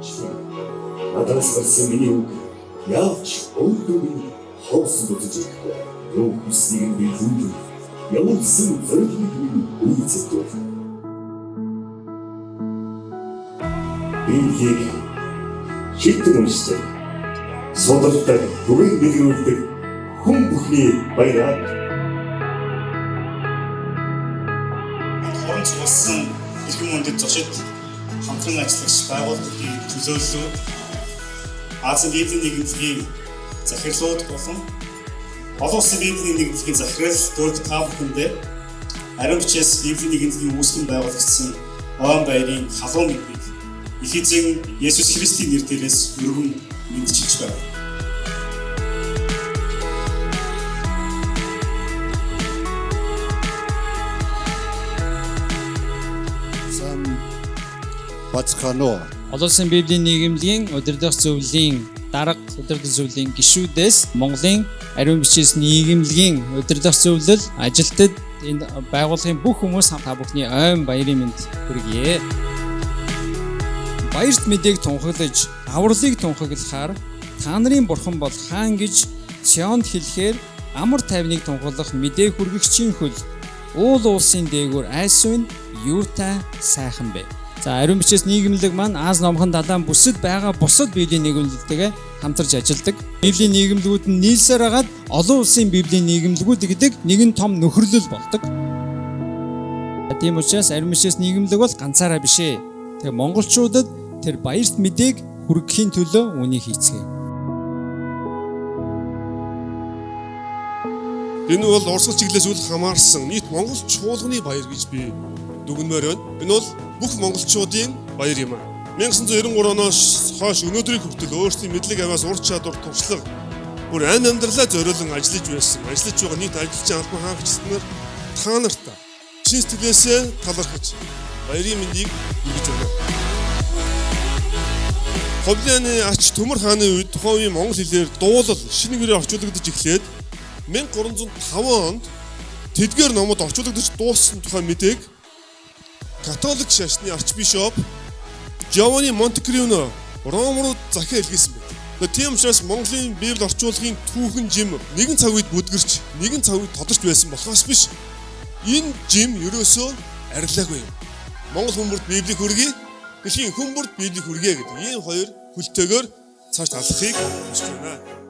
Надаас гарсан миний үг яавч өөртөө хоосон үзэж ирэхгүй. Юу хүснийг нь биелүүлэн явуулсан зорилгыг нь үйлцэтгэв. Библийг хитэн уншдаг, судалдаг, түгээн дэлгэрүүлдэг хүн бүхний баяраар хорон цугласан эрхэм мөндөд зочид хамтран ажиллагч байгууллагын төлөөлөл Азийн Библийн нэгдлийн захирлууд болон олон улсын Библийн нэгдлийн захирал дөрөв та бүхэндээ ариун бичээс Библийн нэгдлийн үүсгэн байгуулагдсан ойн баярын халуун мэндийг их эзэн Есүс Христийн нэрээрээс өргөн мэдчилж байна. Бацхано Олон улсын Библийн нийгэмлэгийн удирдах зөвлөлийн дарга удирдах зөвлөлийн гишүүдээс Монголын ариун бичээс нийгэмлэгийн удирдах зөвлөл ажилтнад энэ байгууллагын бүх хүмүүс та бүхний ойн баярын мэнд хүргье. Баярт мэдээг тунхаглаж, авралыг тунхаглахаар та нарын бурхан бол хаан гэж Сионд хэлэхээр амар тайвныг тунхаглах мэдээг хүргэгчийн хөл уул улсын дээгүүр айсвын юутай сайхан бэ. За ариун бичээс нийгэмлэг маань Аз номхон далайн бүсэд байгаа бусад Библийн нийгэмлэгтэйгээ хамтарч ажилладаг. Библийн нийгэмлэгүүд нь нийлсээр хагаад олон улсын Библийн нийгэмлэгүүд гэдэг нэгэн том нөхөрлөл болдог. Тийм учраас ариун бичээс нийгэмлэг бол ганцаараа биш ээ. Тэгээ монголчуудад тэр баярт мэдээг хүргэхийн төлөө үнийг хийцгээе. энэ бол урсгал чиглэлээс үл хамаарсан нийт Монгол чуулганы баяр гэж би дүгнмээр байна. Энэ бол бүх монголчуудын баяр юм аа. 1993 оноос хойш өнөөдрийг хүртэл өөрсдийн мэдлэг аваас ур чадвар туршлага бүр амь амьдралаа зориулан ажиллаж байгаа нийт ажилчин албан хаагчид нар та нартай чин сэтгэлээсээ талархаж баярын мэндийг хүргэж байна. Ховлын ач төмөр хааны үед тухайн үеийн монгол хэлээр дуулал шинэ гэрээ орчуулагдаж эхлээд 1305 онд тэдгээр номод орчуулагдаж дууссан тухай мэдээг католик шашны арчбишоп Giovanni Montecrino Ром руу захиа илгээсэн байна. Тийм учраас Монголын Библи орчуулгын түүхэн жим нэгэн цаг үед бүдгэрч, нэгэн цаг үед тодорч байсан болохоос биш. Энэ жим ерөөсөө арилаагүй юм. Монгол хүмүүст Библийг хүргэе, дэлхийн хүмүүст Библийг хүргэе гэдэг ийм хоёр хүлтэйгээр цааш талахыг хүсэж байна.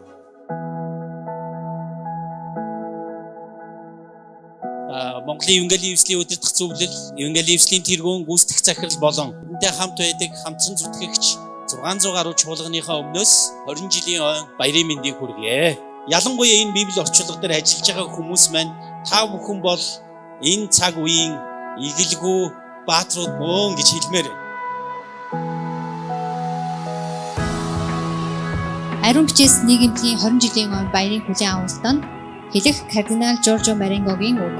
Монголын Евангелийн удирдах зөвлөл, Евангелийн тэргуун гүйцэтгэх захирал болон энтэй хамт байдаг хамтран зүтгэгч 600 гаруй чуулганыхаа өмнөөс 20 жилийн ойн баярын мэндийг хүргье. Ялангуяа энэ Библи орчуулга дээр ажиллаж байгаа хүмүүс маань та бүхэн бол энэ цаг үеийн игэлгүй бааtruуд мөн гэж хэлмээр байна. Ариун бичээс нийгэмлэгийн 20 жилийн ойн баярын хүлээн авалтанд хэлэх кардинал Жоржо Марингогийн үг.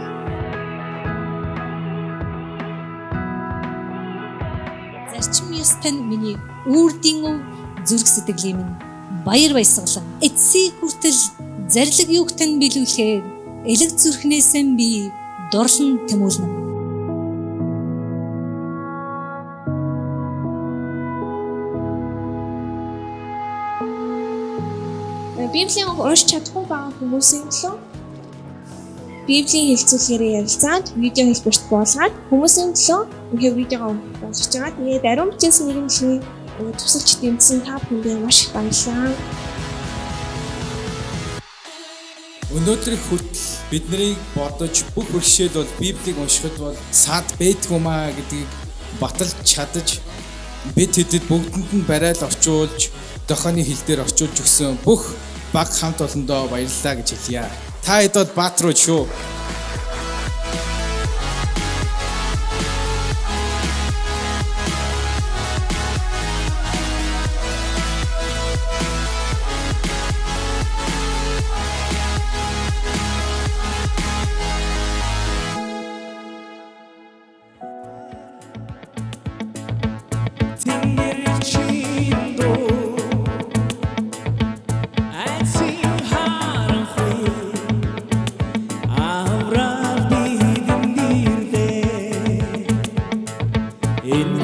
Зарчим ёстой миний үрдийн зүрх сэтгэлийн минь баяр баясгалан эцсийг хүртэл зарлиг югт нь билүүлэхээр элэг зүрхнээс нь би дурлан тэмүүлнэ. Библийн уншиж чадахгүй байгаа хүмүүсийн төлөө Библийн хэлцүүлгээр ярилцаад видео хэлбэрт болгоод хүмүүсийн төлөө ингээ видео болгож байгаа. Тэгээд ариун бичээс нийгэмлэгийн тусалж дэмжсэн та бүхэндээ маш их баярлалаа. Өнөөдрийг хүртэл биднийг бодож бүх бэрхшээл бол Библийг уншихад бол сад байтгумаа гэдгийг баталж чадаж бид хэдэд бүгдэнд нь барайл орчуулж дохооны хил дээр орчуулж өгсөн бүх баг хамт олондоо баярлалаа гэж хэлье. Та хэд бол бааtruуд шүү. In